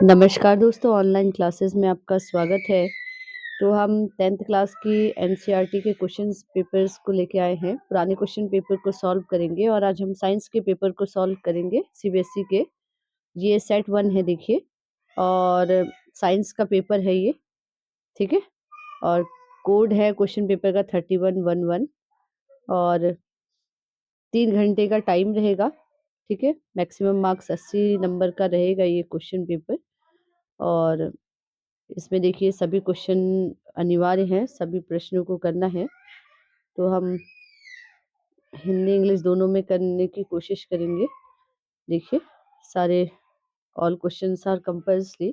नमस्कार दोस्तों, online classes में आपका स्वागत है। तो हम 10th क्लास की एनसीईआरटी के क्वेश्चंस पेपर्स को लेके आए हैं। पुराने क्वेश्चन पेपर को सॉल्व करेंगे और आज हम साइंस के पेपर को सॉल्व करेंगे सीबीएसई के। ये सेट 1 है देखिए, और साइंस का पेपर है ये, ठीक है? और कोड है क्वेश्चन पेपर का 3111 और 3 घंटे का टाइम रहेगा, ठीक है? मैक्सिमम मार्क्स 80 नंबर का रहेगा ये क्वेश्चन पेपर। और इसमें देखिए सभी क्वेश्चन अनिवार्य हैं, सभी प्रश्नों को करना है। तो हम हिंदी इंग्लिश दोनों में करने की कोशिश करेंगे। देखिए सारे ऑल क्वेश्चंस आर कंपल्सरी।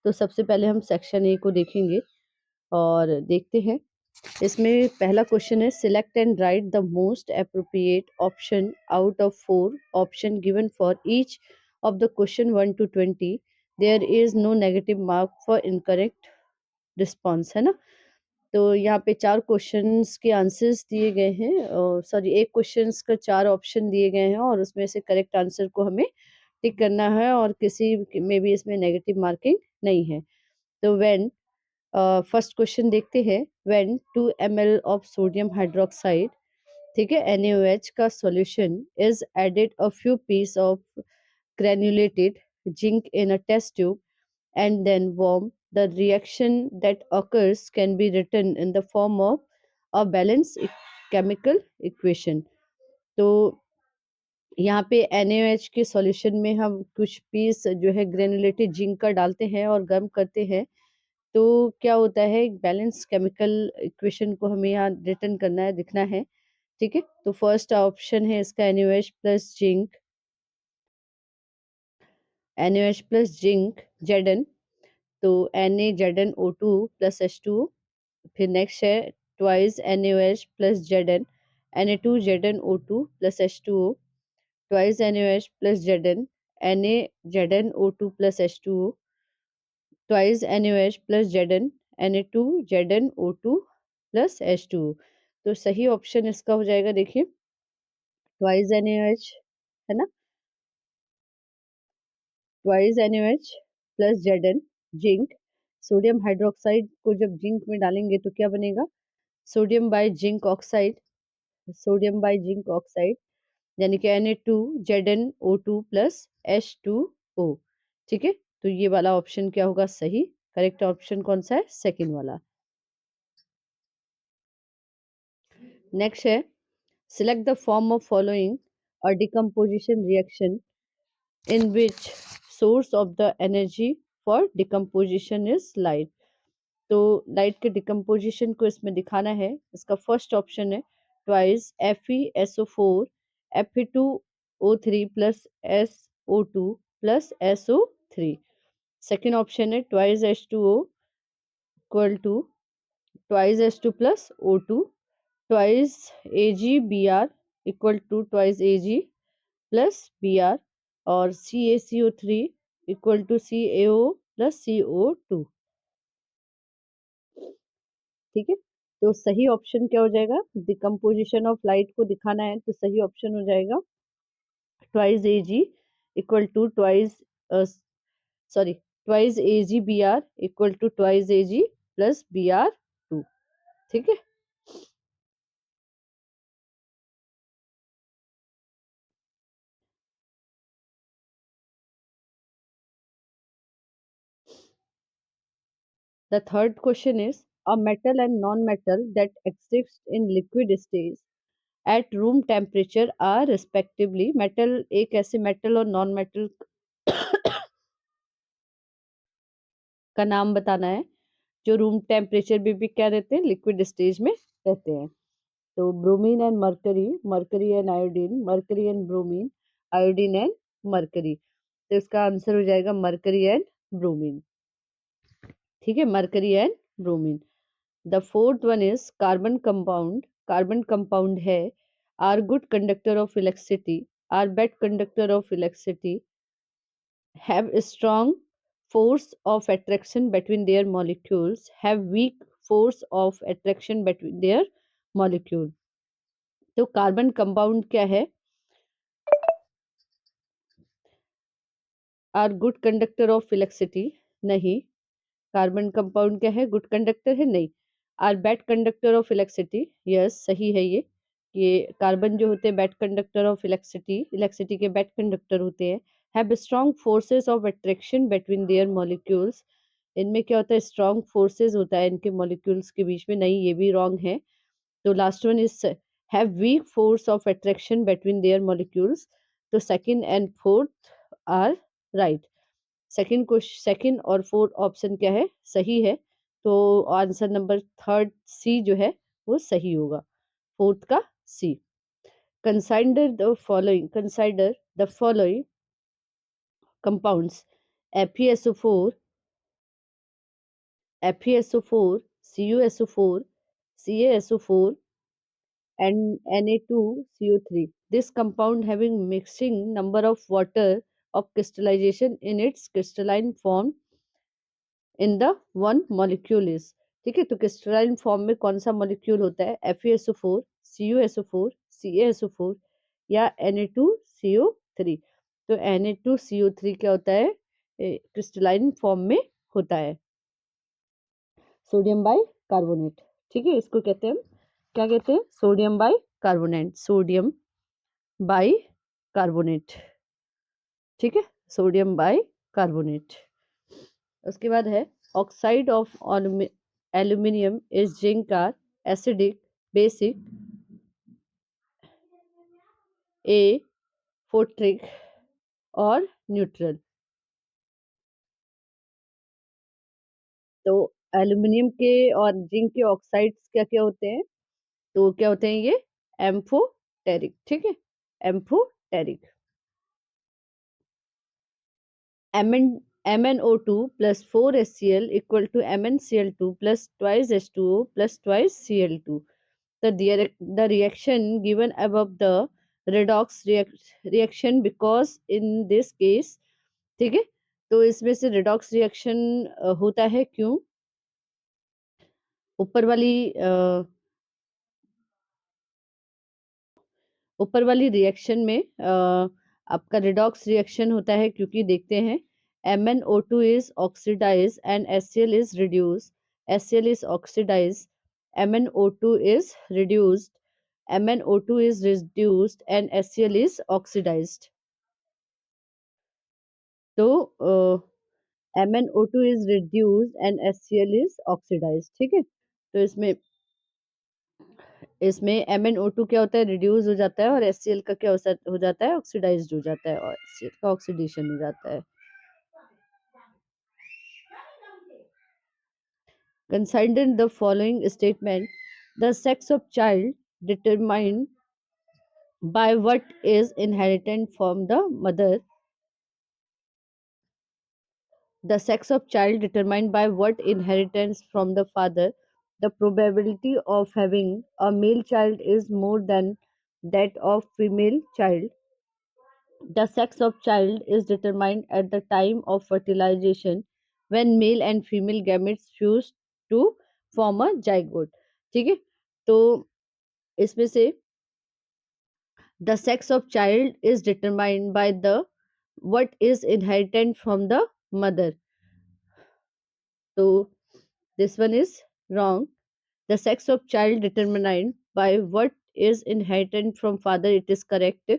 तो सबसे पहले हम सेक्शन ए को देखेंगे और देखते हैं। इसमें पहला क्वेश्चन है, select and write the most appropriate option out of 4 option given for each of the question 1 to 20। There is no negative mark for incorrect response, है ना? तो यहाँ पे 4 क्वेश्चंस के आंसर्स दिए गए हैं, सॉरी, एक क्वेश्चंस का 4 ऑप्शन दिए गए हैं और उसमें से करेक्ट आंसर को हमें टिक करना है और किसी में भी इसमें नेगेटिव मार्किंग नहीं है। तो फर्स्ट क्वेश्चन देखते हैं। When 2 ml of sodium hydroxide, ठीक है, NaOH का solution is added a few piece of granulated zinc in a test tube and then warm, the reaction that occurs can be written in the form of a balanced chemical equation। तो यहाँ पे NaOH के solution में हम कुछ piece जो है granulated zinc का डालते हैं और गर्म करते हैं। तो क्या होता है, एक बैलेंस केमिकल इक्वेशन को हमें यहाँ रिटर्न करना है, लिखना है, ठीक है? तो फर्स्ट ऑप्शन है इसका NaOH plus zinc, NaOH plus zinc Zn। तो NaZnO2 प्लस H2O। फिर नेक्स्ट है twice NaOH plus Zn, Na2ZnO2 plus H2O, twice NaOH plus Zn, NaZnO2 plus H2O, twice NaOH plus Zn, Na2ZnO2 plus H2O। तो सही option इसका हो जाएगा, देखिए, twice NaOH, है ना? Twice NaOH plus Zn, zinc. Sodium hydroxide को जब जिंक में डालेंगे तो क्या बनेगा? Sodium by zinc oxide, sodium by zinc oxide, यानी कि Na2ZnO2 प्लस H2O, ठीक है? तो ये वाला ऑप्शन क्या होगा सही? करेक्ट ऑप्शन कौन सा है? सेकंड वाला। नेक्स्ट है, select the form of following और decomposition reaction in which source of the energy for decomposition is light. तो लाइट के डिकम्पोजिशन को इसमें दिखाना है। इसका फर्स्ट ऑप्शन है twice FeSO4 Fe2O3 plus SO2 plus SO3। Second option है twice H2O equal to twice H2 plus O2, twice AgBr equal to twice Ag plus Br, और CaCO3 equal to CaO plus CO2, ठीक है? तो सही option क्या हो जाएगा? Decomposition of light को दिखाना है तो सही ऑप्शन हो जाएगा twice Ag equal to twice AgBr equal to twice Ag plus Br2, ठीक है? The third question is, a metal and non-metal that exists in liquid stage at room temperature are respectively। Metal, एक ऐसे metal और non metal का नाम बताना है जो रूम टेम्परेचर में भी क्या रहते हैं, लिक्विड स्टेज में रहते हैं। तो bromine and mercury, mercury and iodine, mercury and bromine, iodine and mercury. तो इसका आंसर हो जाएगा मरकरी एंड ब्रोमीन, ठीक है? Mercury and bromine. The fourth one is carbon compound. Carbon compound है are good conductor of electricity, are bad conductor of electricity, have a strong force of attraction between their molecules, have weak force of attraction between their molecule। तो carbon compound क्या है? Are good conductor of electricity, नहीं। Carbon compound क्या है, good conductor है, नहीं। Are bad conductor of electricity, yes सही है ये कार्बन जो होते हैं bad conductor of electricity, electricity के बैड कंडक्टर होते हैं। Have strong forces of attraction between their molecules, इनमें क्या होता है, स्ट्रॉन्ग फोर्सेस होता है इनके मॉलिक्यूल्स के बीच में, नहीं ये भी रॉन्ग है। तो last one is have weak force of attraction between their molecules, तो second and fourth are right. Second और फोर्थ ऑप्शन क्या है, सही है। तो आंसर नंबर थर्ड सी जो है वो सही होगा, फोर्थ का C. Consider the following compounds, FeSO4, FeSO4, CuSO4, CaSO4 and Na2CO3. This compound having mixing number of water of crystallization in its crystalline form in the one molecule is, ठीक है। तो crystalline form में कौन सा molecule होता है, FeSO4, CuSO4, CaSO4 या Na2CO3। तो Na2CO3 क्या होता है, क्रिस्टलाइन फॉर्म में होता है, सोडियम बाई कार्बोनेट, ठीक है। इसको कहते हैं हम, क्या कहते हैं, sodium bicarbonate, sodium bicarbonate, ठीक है, सोडियम बाई कार्बोनेट। उसके बाद है oxide of aluminium is zinc are acidic, basic, amphoteric और न्यूट्रल। तो एल्यूमिनियम के और जिंक के ऑक्साइड्स क्या क्या होते हैं, तो क्या होते हैं ये, एम्फोटेरिक, ठीक है, amphoteric. Mn MnO2 plus 4HCl equal to MnCl2 plus twice H2O plus twice Cl2. The reaction given above the redox reaction because in this case, ठीक है। तो इसमें से redox reaction होता है क्यों, ऊपर वाली ऊपर वाली रिएक्शन में आपका रिडॉक्स रिएक्शन होता है क्योंकि देखते हैं MnO2 is oxidized and HCl is reduced, HCl is oxidized, MnO2 is reduced, MnO2 is reduced and HCl is oxidized। तो MnO2 is reduced and HCl is oxidized, ठीक है। तो इसमें इसमें MnO2 क्या होता है, रिड्यूस हो जाता है, और HCl का क्या हो जाता है, ऑक्सीडाइज्ड हो जाता है, और HCl का ऑक्सीडेशन हो जाता है। Consider the following statement: the sex of child determined by what is inherited from the mother. The sex of child determined by what inheritance from the father. The probability of having a male child is more than that of female child. The sex of child is determined at the time of fertilization when male and female gametes fuse to form a zygote, ठीक है। तो इसमें से the sex of child is determined by the what is inherited from the mother, so this one is wrong। The sex of child determined by what is inherited from father, it is correct।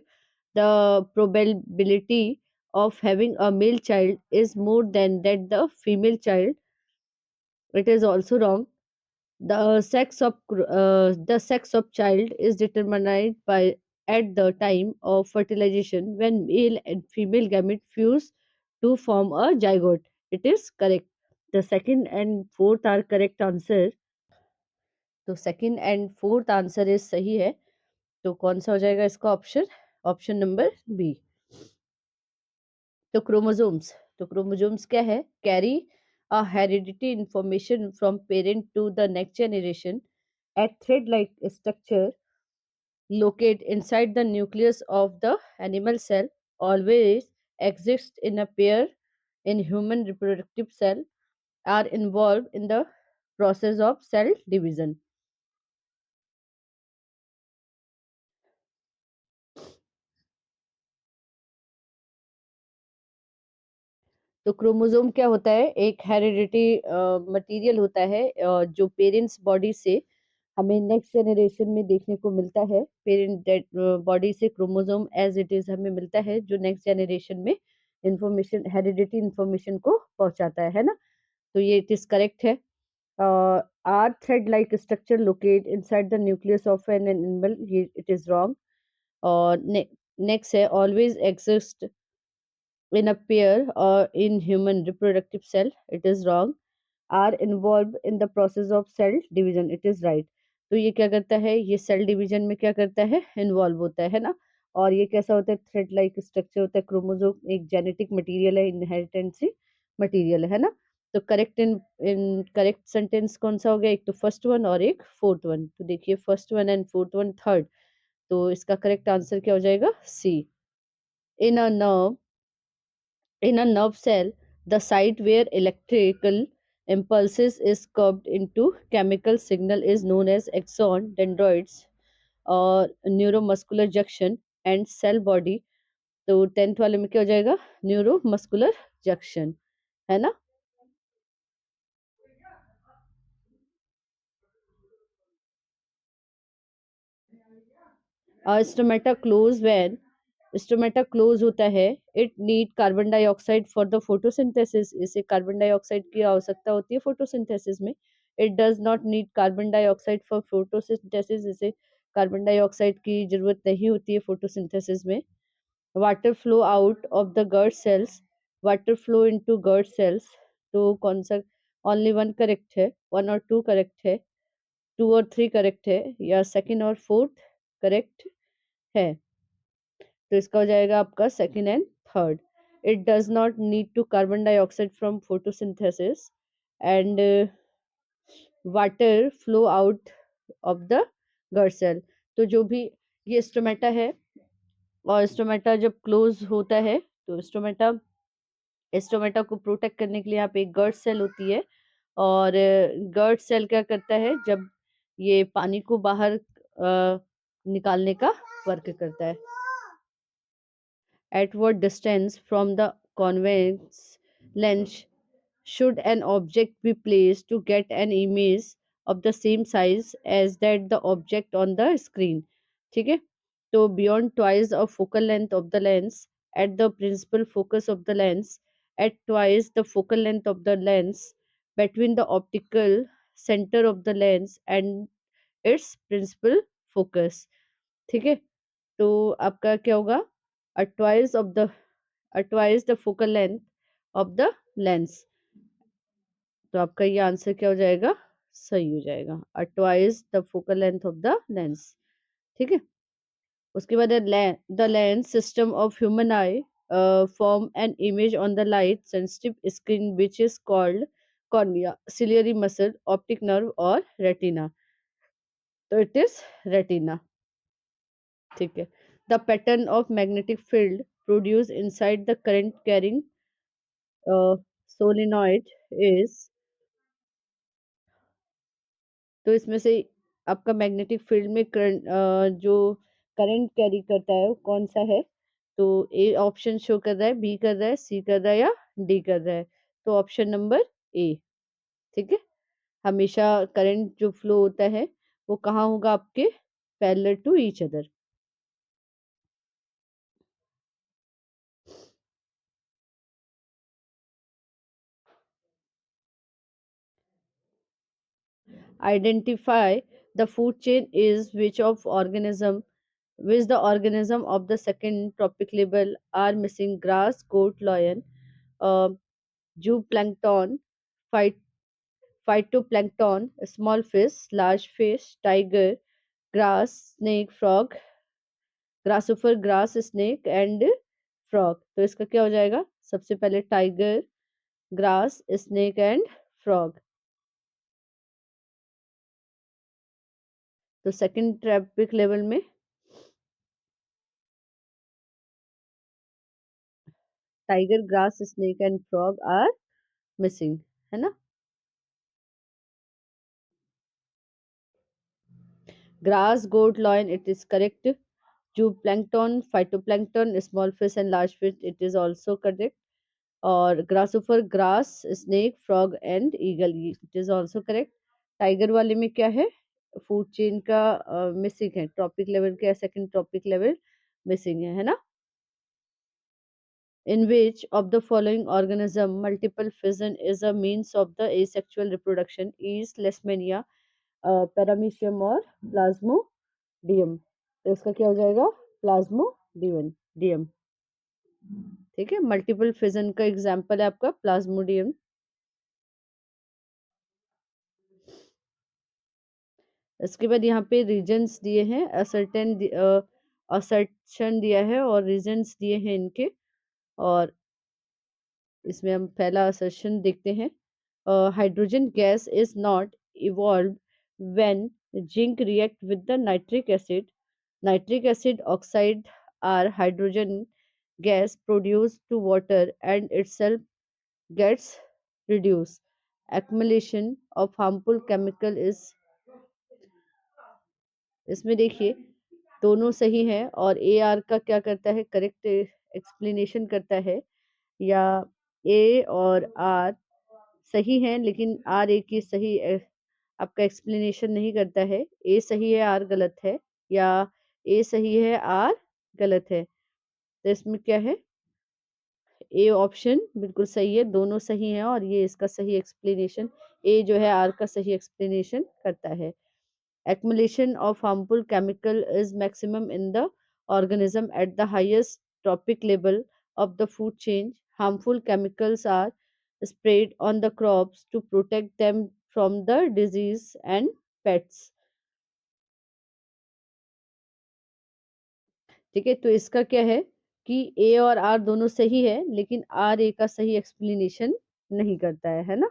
The probability of having a male child is more than that the female child, it is also wrong। The sex of child is determined by at the time of fertilization when male and female gamete fuse to form a zygote, it is correct। The second and fourth are correct answer, तो second and fourth answer is सही है। तो कौन सा हो जाएगा इसका option, option number B. तो क्रोमोजोम्स क्या है, carry a heredity information from parent to the next generation at thread-like structure located inside the nucleus of the animal cell, always exist in a pair in human reproductive cell, are involved in the process of cell division। तो chromosome क्या होता है? एक heredity material होता है जो parents body से हमें नेक्स्ट जनरेशन में देखने को मिलता है। पेरेंट डेड बॉडी से क्रोमोसोम एज़ इट इज़ हमें मिलता है, जो नेक्स्ट जनरेशन में इन्फॉर्मेशन हेरिडिटी इन्फॉर्मेशन को पहुँचाता है ना? तो ये इट इज़ करेक्ट है। Are thread like structure locate inside the nucleus of an animal, ये इट इज़ रॉन्ग। और नेक्स्ट है always exist in a pair or in human reproductive cell, it is wrong. Are involved in the process of cell division, it is right. तो ये क्या करता है? ये cell division में क्या करता है? इन्वॉल्व होता है ना? और ये कैसा होता है? थ्रेड लाइक स्ट्रक्चर होता है। क्रोमोसोम एक जेनेटिक मटेरियल है, इनहेरिटेंसी मटेरियल है ना? तो correct in in correct sentence कौन सा हो गया? एक तो फर्स्ट वन और एक फोर्थ वन। तो देखिए first one and fourth one third, तो इसका करेक्ट आंसर क्या हो जाएगा? C. In a nerve, in a nerve cell, the site where electrical impulses is curbed into chemical signal is known as axon, dendroids और neuromuscular junction and cell body. तो 10th वाले में क्या हो जाएगा? न्यूरोमस्कुलर जंक्शन, है ना? Stomata close when stomata close होता है, it need carbon dioxide for the photosynthesis, इसे कार्बन डाइऑक्साइड की आवश्यकता होती है फोटोसिंथेसिस में। It does not need carbon dioxide for photosynthesis, इसे कार्बन डाइऑक्साइड की जरूरत नहीं होती है फोटोसिंथेसिस में। Water flow out of the guard cells, water flow into guard cells, तो कौन सा? ओनली वन करेक्ट है, वन और टू करेक्ट है, टू और थ्री करेक्ट है, या सेकंड और फोर्थ करेक्ट है? तो इसका हो जाएगा आपका second and third. It does not need to carbon dioxide from photosynthesis and water flow out of the guard cell. तो जो भी ये स्टोमेटा है, और स्टोमेटा जब क्लोज होता है तो स्टोमेटा स्टोमेटा को प्रोटेक्ट करने के लिए यहाँ पे एक गर्ड सेल होती है। और गर्ड सेल क्या करता है? जब ये पानी को बाहर निकालने का वर्क करता है। At what distance from the convex lens should an object be placed to get an image of the same size as that the object on the screen? ठीक है? तो beyond twice of focal length of the lens, at the principal focus of the lens, at twice the focal length of the lens, between the optical center of the lens and its principal focus. ठीक है? तो आपका क्या होगा? Twice of the twice the focal length of the lens. तो आपका ये answer क्या हो जाएगा? सही हो जाएगा, twice the focal length of the lens. ठीक है? उसके बाद the lens system of human I form an image on the light sensitive screen which is called cornea, ciliary muscle, optic nerve और रेटिना। तो इट इज रेटिना। ठीक है? The pattern of magnetic field produce inside the current carrying solenoid is, तो इसमें से आपका magnetic field में current जो करंट कैरी करता है वो कौन सा है? तो ए ऑप्शन शो कर रहा है, बी कर रहा है, सी कर रहा है या डी कर रहा है? तो ऑप्शन नंबर ए। ठीक है? हमेशा करंट जो फ्लो होता है वो कहाँ होगा? आपके parallel to each other. Identify the food chain is which the organism of the second topic label are missing: grass, goat, lion, uh, zooplankton, phyt- phytoplankton, small fish, large fish, tiger, grass, snake, frog, grasshopper, grass, snake and frog। तो इसका क्या हो जाएगा? सबसे पहले tiger, grass, snake and frog. तो second trophic level में tiger, grass, snake and frog are missing, है ना? Grass, goat, lion, it is correct. Zooplankton, phytoplankton, small fish and large fish, it is also correct. और grasshopper grass, snake, frog and eagle, it is also correct. Tiger वाले में क्या है, food chain का missing है, trophic level का second trophic level missing है ना। In which of the following organism multiple fission is a means of the asexual reproduction? Is Leishmania, Paramecium और Plasmodium? तो इसका क्या हो जाएगा, प्लाज्मोडियम डियम। ठीक है, मल्टीपल फिजन का एग्जांपल है आपका प्लाज्मोडियम। इसके बाद यहाँ पे रीजन्स दिए हैं, असर्शन दिया है और रीजन्स दिए हैं इनके। और इसमें हम पहला असर्शन देखते हैं। Hydrogen gas is not evolve when zinc react with the nitric acid. Nitric acid oxide or hydrogen gas produced to water and itself gets reduced. Accumulation of harmful chemical is, इसमें देखिए दोनों सही है और A R का क्या करता है, करेक्ट एक्सप्लेनेशन करता है, या ए और आर सही है लेकिन आर ए की सही आपका एक्सप्लेनेशन नहीं करता है। ए सही है आर गलत है, या ए सही है आर गलत है। तो इसमें क्या है, ए ऑप्शन बिल्कुल सही है, दोनों सही हैं और ये इसका सही एक्सप्लेनेशन, ए जो है आर का सही एक्सप्लेनेशन करता है। Accumulation of harmful chemical is maximum in the organism at the highest trophic level of the food chain. Harmful chemicals are sprayed on the crops to protect them from the disease and pests. ठीक है, तो इसका क्या है कि ए और are दोनों सही है लेकिन आर ए का सही एक्सप्लेनेशन नहीं करता है ना।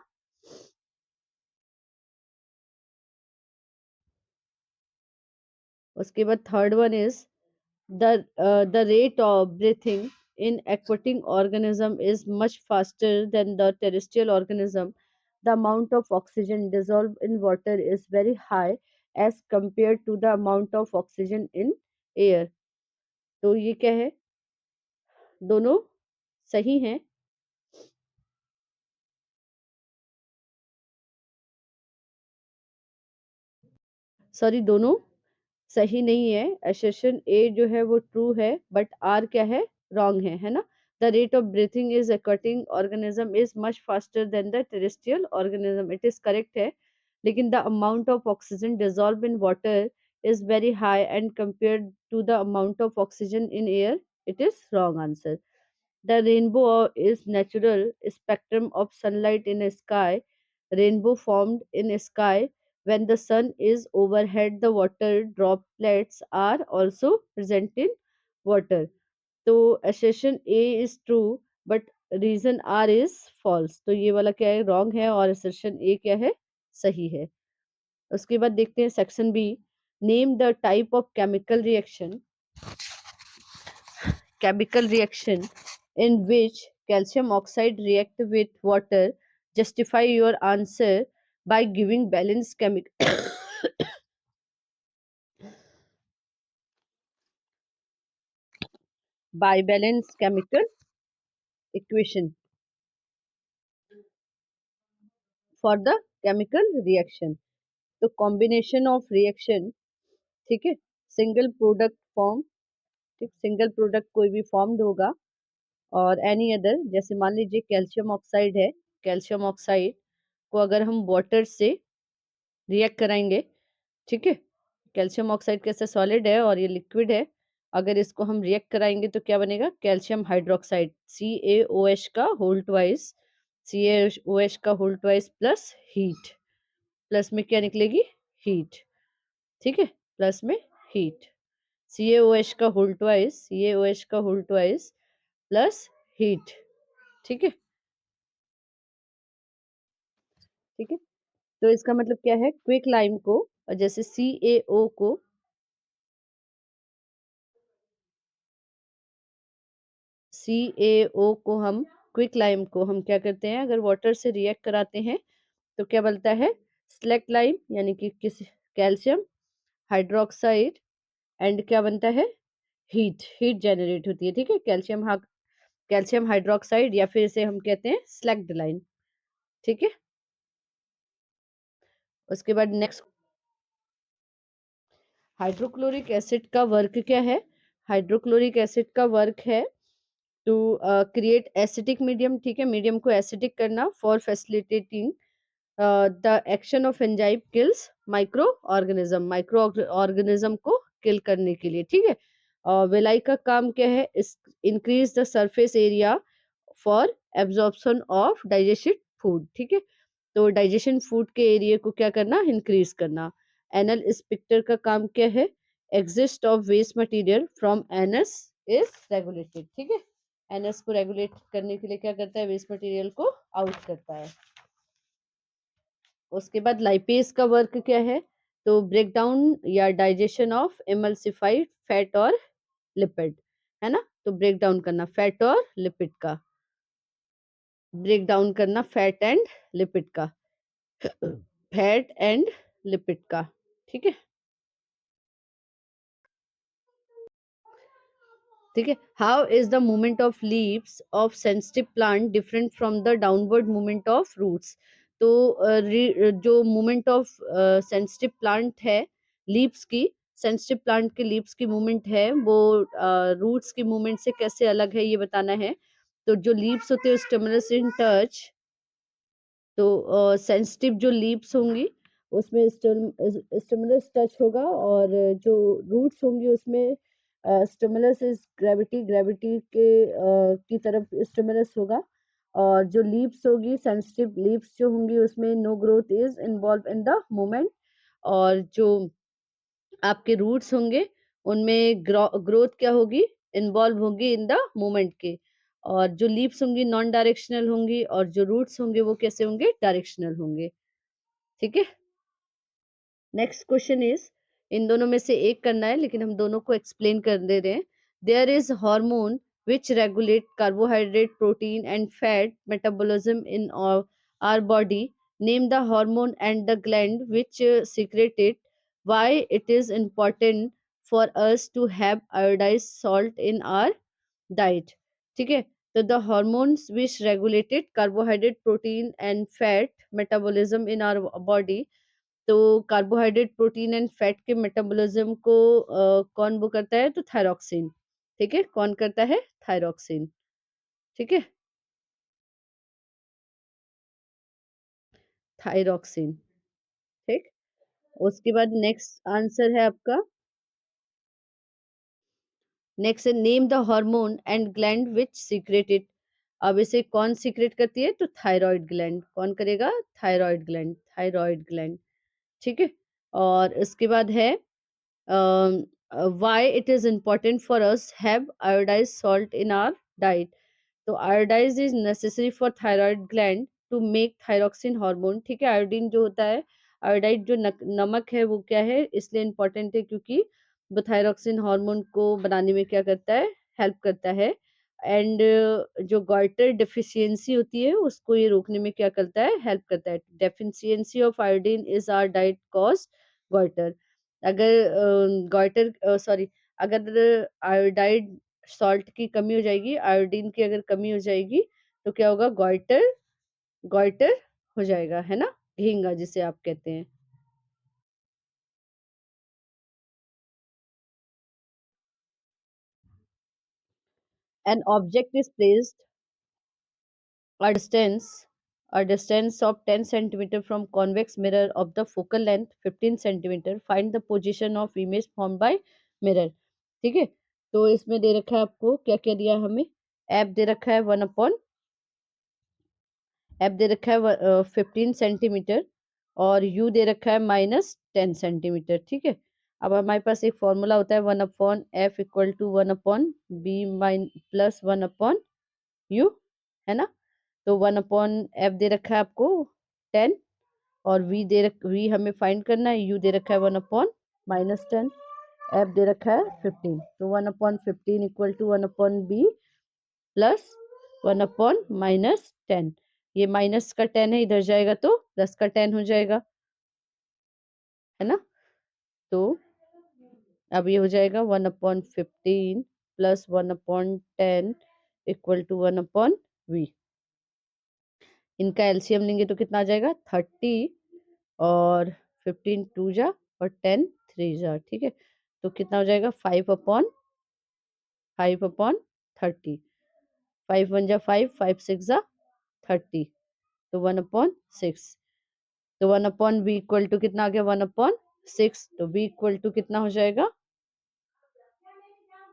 उसके बाद third one is the rate of breathing in aquatic organism is much faster than the terrestrial organism. The amount of oxygen dissolved in water is very high as compared to the amount of oxygen in air. तो ये क्या है, दोनों सही हैं। Sorry, दोनों सही नहीं है। assertion ए जो है वो ट्रू है बट आर क्या है, रॉन्ग है ना। The rate of breathing is aquatic organism is much faster than the terrestrial organism, it is correct है, लेकिन the amount of oxygen dissolved in water is very high and compared to the amount of oxygen in air, it is wrong answer. The rainbow is natural spectrum of sunlight in a sky. Rainbow formed in a sky when the sun is overhead. The water droplets are also present in water. तो assertion A is true but reason R is false. तो ये वाला क्या है, wrong है, और assertion A क्या है, सही है। उसके बाद देखते हैं section B. Name the type of chemical reaction in which calcium oxide react with water. Justify your answer by giving balanced chemical by balanced chemical equation for the chemical reaction. तो combination of reaction, ठीक है, single product form, ठीक, single product कोई भी formed होगा और any other, जैसे मान लीजिए कैल्शियम ऑक्साइड है, कैल्शियम ऑक्साइड को अगर हम वाटर से रिएक्ट कराएंगे, ठीक है, कैल्शियम ऑक्साइड कैसे सॉलिड है और ये लिक्विड है, अगर इसको हम रिएक्ट कराएंगे तो क्या बनेगा, कैल्शियम हाइड्रोक्साइड, CaOH का होल ट्वाइस, CaOH का whole twice plus heat, plus में क्या निकलेगी, हीट, ठीक है, प्लस में हीट, CaOH का होल ट्वाइस, CaOH का होल ट्वाइस प्लस हीट, ठीक है, ठीक है। तो इसका मतलब क्या है, क्विक लाइम को, और जैसे CaO को हम, क्विक लाइम को हम क्या करते हैं, अगर वाटर से रिएक्ट कराते हैं तो क्या बनता है, स्लेक्ट लाइम, यानी कि किस, कैल्शियम हाइड्रोक्साइड, एंड क्या बनता है, हीट, हीट जनरेट होती है, ठीक है, कैल्शियम कैल्शियम हाइड्रॉक्साइड या फिर इसे हम कहते हैं स्लैग्डलाइन, ठीक है? उसके बाद नेक्स्ट, हाइड्रोक्लोरिक एसिड का वर्क क्या है? हाइड्रोक्लोरिक एसिड का वर्क है टू क्रिएट एसिडिक मीडियम, ठीक है? मीडियम को एसिडिक करना for facilitating the action of enzyme kills micro organism, micro organism को किल करने के लिए, ठीक है? विलाई का काम क्या है? Increase the surface area for absorption of digested food, ठीक है? तो डाइजेशन फूड के एरिया को क्या करना? इंक्रीज करना। एनल स्पिक्टर का काम क्या है? Exist of waste material from anus is regulated, ठीक है? एनएस को रेगुलेट करने के लिए क्या करता है? वेस्ट मटेरियल को आउट करता है। उसके बाद लाइपेज का वर्क क्या है? तो ब्रेक डाउन या डाइजेशन ऑफ एमल्सिफाइड फैट और लिपिड, है ना? तो ब्रेक डाउन करना फैट और लिपिड का, ब्रेक डाउन करना फैट एंड लिपिड का, फैट एंड लिपिड का, ठीक है? ठीक है। How is the movement of leaves of sensitive plant different from the downward movement of roots? तो जो मूवमेंट ऑफ सेंसिटिव प्लांट है, लीव्स की, सेंसिटिव प्लांट के लीव्स की मूवमेंट है वो रूट्स की मूवमेंट से कैसे अलग है, ये बताना है। तो जो लीव्स होते हैं स्टिमुलस इन टच, तो सेंसिटिव जो लीव्स होंगी उसमें स्टिमुलस टच होगा, और जो रूट्स होंगी उसमें स्टिमुलस इज ग्रेविटी, ग्रेविटी के की तरफ स्टिमुलस होगा। और जो लीव्स होगी, सेंसिटिव लीव्स जो होंगी उसमें no growth is involve in the movement. और जो आपके रूट्स होंगे उनमें ग्रोथ क्या होगी? इन्वॉल्व होगी इन द मूवमेंट के। और जो लीव्स होंगी नॉन डायरेक्शनल होंगी, और जो रूट्स होंगे वो कैसे होंगे? डायरेक्शनल होंगे, ठीक है? नेक्स्ट क्वेश्चन इज, इन दोनों में से एक करना है लेकिन हम दोनों को एक्सप्लेन कर दे रहे हैं। There is hormone which regulate carbohydrate protein and fat metabolism in our body. Name the hormone and the gland which secrete it. Why it is important for us to have iodized salt in our diet, ठीक है? तो the hormones which regulated carbohydrate protein and fat metabolism in our body, तो carbohydrate protein and fat के metabolism को कौन वो करता है? तो थायरॉक्सिन, ठीक है? कौन करता है? थायरॉक्सिन, ठीक है? थायरॉक्सिन, ठीक। उसके बाद नेक्स्ट आंसर है आपका, नेक्स्ट है name the hormone and gland which secret it. अब इसे कौन सीक्रेट करती है? तो थायराइड ग्लैंड। कौन करेगा? थायराइड ग्लैंड, थायराइड ग्लैंड, ठीक है? और इसके बाद है why it is important for us have iodized salt in our diet. तो iodize is necessary for thyroid gland to make thyroxine hormone, ठीक है? आयोडीन जो होता है, आयोडाइड जो नमक है वो क्या है? इसलिए इम्पोर्टेंट है क्योंकि वो थायरॉक्सिन हार्मोन को बनाने में क्या करता है? हेल्प करता है। एंड जो गॉइटर डेफिशिएंसी होती है उसको ये रोकने में क्या करता है? हेल्प करता है। Deficiency of iodine is our diet cause goitre. अगर सॉरी, अगर आयोडाइड सॉल्ट की कमी हो जाएगी, आयोडीन की अगर कमी हो जाएगी, तो क्या होगा? गॉइटर, गॉइटर हो जाएगा, है ना? घींगा जिसे आप कहते हैं। An object is placed a distance a distance of 10 centimeter from convex mirror of the focal length 15 centimeter. Find the position of image formed by mirror, ठीक है? तो इसमें दे रखा है आपको क्या क्या दिया है हमें? एप दे रखा है 15 सेंटीमीटर, और यू दे रखा है -10 सेंटीमीटर, ठीक है? अब हमारे पास एक फॉर्मूला होता है 1/f equal to 1/b plus 1/u, है ना? तो 1/f दे रखा है आपको 10, और v हमें फाइंड करना है, u दे रखा है 1/-10, f दे रखा है 15। तो 1/15 इक्वल टू 1/b प्लस 1/-10। ये माइनस का 10 है, इधर जाएगा तो प्लस का 10 हो जाएगा, है ना? तो अब ये हो जाएगा 1/15 प्लस 1/10 इक्वल टू 1/V। इनका एलसीएम लेंगे तो कितना आ जाएगा 30 और 15 टू जा और 10 थ्री जा, ठीक है। तो कितना हो जाएगा 5/5/30। 5 1 जा 5, 5 6 जा 30, तो 1/6। तो 1/V इक्वल टू कितना आ गया 1/6। तो V इक्वल टू कितना हो जाएगा,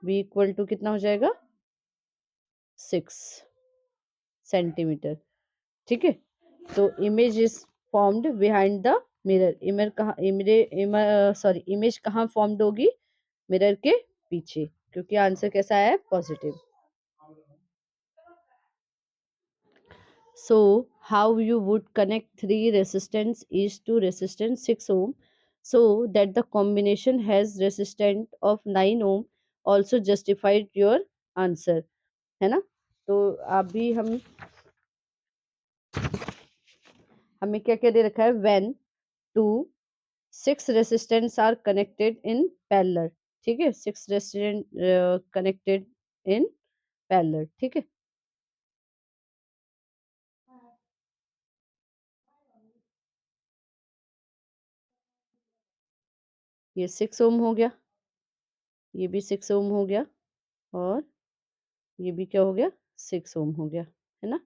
V इक्वल टू कितना हो जाएगा 6 सेंटीमीटर, ठीक है। तो image is formed behind the mirror. इमर कहाँ इमेज सॉरी इमेज कहाँ फॉर्म्ड होगी, मिरर के पीछे, क्योंकि आंसर कैसा है positive. So how you would connect three resistance each to resistance 6 ohm so that the combination has resistance of 9 ohm also justified your answer, है ना। तो अभी हम हमें क्या क्या दे रखा है, when two 6 resistance are connected in parallel, ठीक है। 6 resistance connected in parallel, ठीक है। ये 6 ओम हो गया, ये भी 6 ओम हो गया, और ये भी क्या हो गया 6 ओम हो गया, है ना।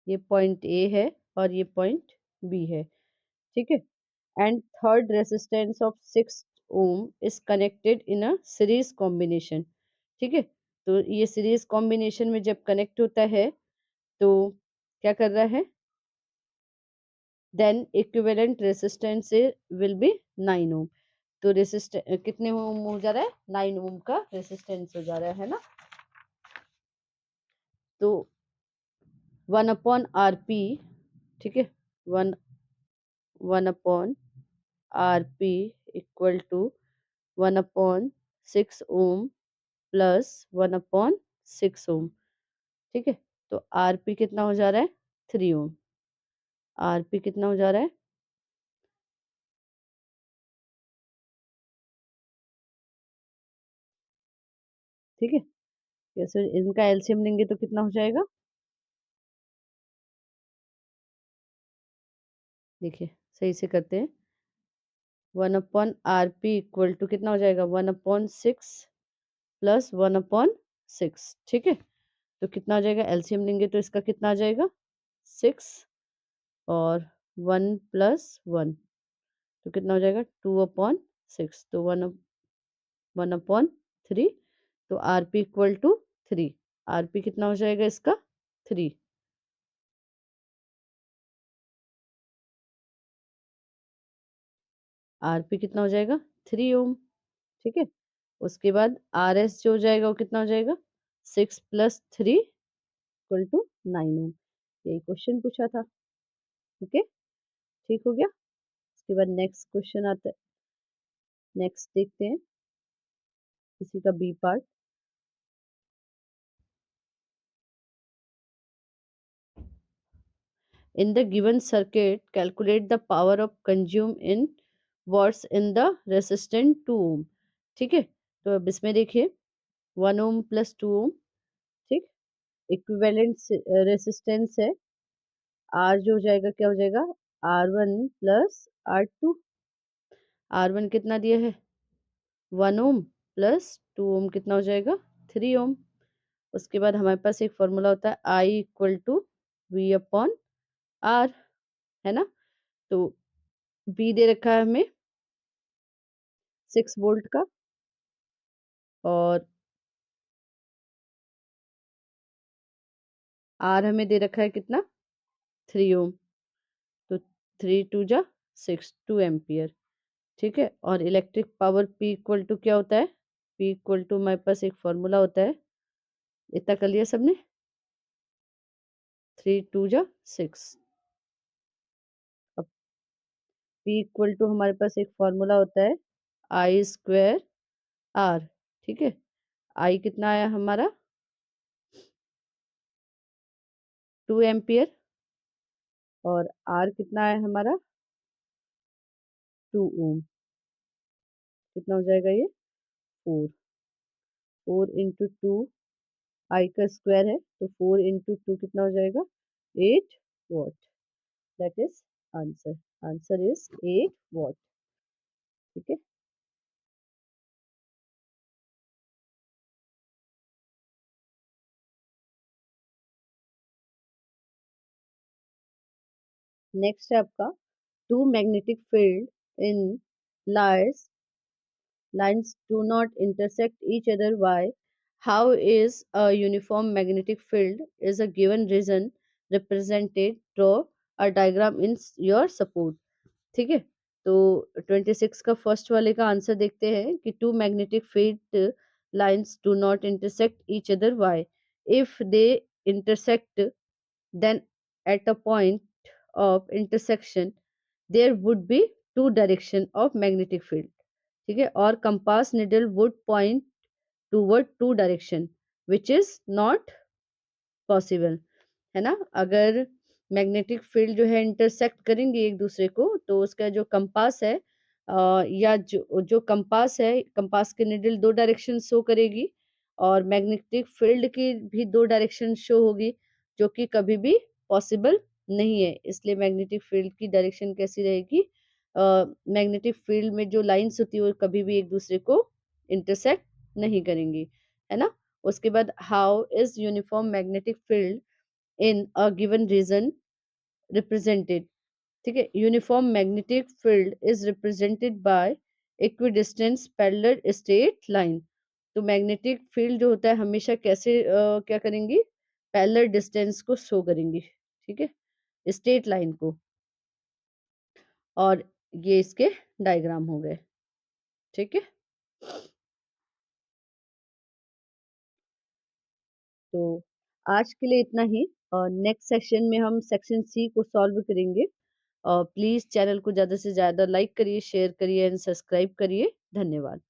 ये पॉइंट ए है और ये पॉइंट बी है, ठीक है। And third resistance of 6 ohm is connected in a series combination, ठीक है। तो ये सीरीज कॉम्बिनेशन में जब कनेक्ट होता है तो क्या कर रहा है, then equivalent resistance will be 9 ohm. तो रेसिस्ट कितने ओम हो जा रहा है, 9 ओम का रेसिस्टेंस हो जा रहा है ना। तो 1/RP, ठीक है, 1 1/RP equal to 1/6 ohm plus 1/6 ohm, ठीक है। तो आरपी कितना हो जा रहा है 3 ओम। आरपी कितना हो जा रहा है, ठीक है। कैसे इनका एलसीएम लेंगे तो कितना हो जाएगा, देखिए सही से करते हैं। 1/RP इक्वल टू कितना हो जाएगा 1/6 प्लस 1/6, ठीक है। तो कितना हो जाएगा, एलसीएम लेंगे तो इसका कितना आ जाएगा 6 और 1 प्लस 1, तो कितना हो जाएगा 2/6, तो 1/3। तो आरपी इक्वल टू 3। आरपी कितना हो जाएगा इसका 3। आरपी कितना हो जाएगा 3 ओम, ठीक है। उसके बाद आरएस जो हो जाएगा वो कितना हो जाएगा 6 प्लस 3 इक्वल टू 9 ओम। यही क्वेश्चन पूछा था, ओके, ठीक हो गया। उसके बाद नेक्स्ट क्वेश्चन आता है, नेक्स्ट देखते हैं इसी का B part. In the given circuit, calculate the power of consumed in watts in the resistant 2 ohm, ठीक है। तो अब इसमें देखिए 1 ओम प्लस 2 ओम, ठीक, इक्विवेलेंट रेसिस्टेंस है। आर जो हो जाएगा क्या हो जाएगा R1 प्लस R2। R1 कितना दिया है 1 ओम प्लस 2 ओम कितना हो जाएगा 3 ओम। उसके बाद हमारे पास एक फॉर्मूला होता है I इक्वल टू V/R, है ना। तो V दे रखा है हमें 6 वोल्ट का, और R हमें दे रखा है कितना 3 ओम। तो 3 2 जा 6, 2 एम्पियर, ठीक है। और electric power P equal to क्या होता है, P इक्वल टू हमारे पास एक फॉर्मूला होता है, इतना कर लिया सबने, 3 2 जा 6। अब P इक्वल टू हमारे पास एक फॉर्मूला होता है I स्क्वायर R, ठीक है। I कितना आया हमारा 2 एम्पियर, और R कितना आया हमारा 2 ओम। कितना हो जाएगा ये 4, 4 इंटू 2 आई का स्क्वायर है तो 4 इंटू 2 कितना हो जाएगा 8 watt. That is answer. Answer is 8 watt. ठीक है। नेक्स्ट है आपका two magnetic field in lies lines do not intersect each other. Why? How is a uniform magnetic field is a given reason represented? Draw a diagram in your support. ठीक है। तो 26 का first वाले का answer देखते हैं कि two magnetic field lines do not intersect each other why if they intersect then at a point of intersection there would be two direction of magnetic field। ठीक है। और compass needle would point toward two direction which is not possible। है ना। अगर magnetic field जो है intersect करेंगे एक दूसरे को तो उसका जो कंपास है या जो जो कंपास है कंपास की निडल दो डायरेक्शन शो करेगी और मैग्नेटिक फील्ड की भी दो डायरेक्शन शो होगी जो कि कभी भी पॉसिबल नहीं है। इसलिए मैग्नेटिक फील्ड की डायरेक्शन कैसी रहेगी मैग्नेटिक फील्ड में जो लाइंस होती है वो कभी भी एक दूसरे को इंटरसेक्ट नहीं करेंगी। है ना। उसके बाद how is uniform magnetic field in a given region represented। ठीक है। Uniform magnetic field is represented by equidistance parallel straight line. तो मैग्नेटिक फील्ड जो होता है हमेशा कैसे क्या करेंगी पैरेलल डिस्टेंस को शो करेंगी। ठीक है। स्ट्रेट लाइन को। और ये इसके डायग्राम हो गए। ठीक है। तो आज के लिए इतना ही और नेक्स्ट सेशन में हम सेक्शन सी को सॉल्व करेंगे। प्लीज़ चैनल को ज़्यादा से ज़्यादा लाइक करिए, शेयर करिए एंड सब्सक्राइब करिए। धन्यवाद।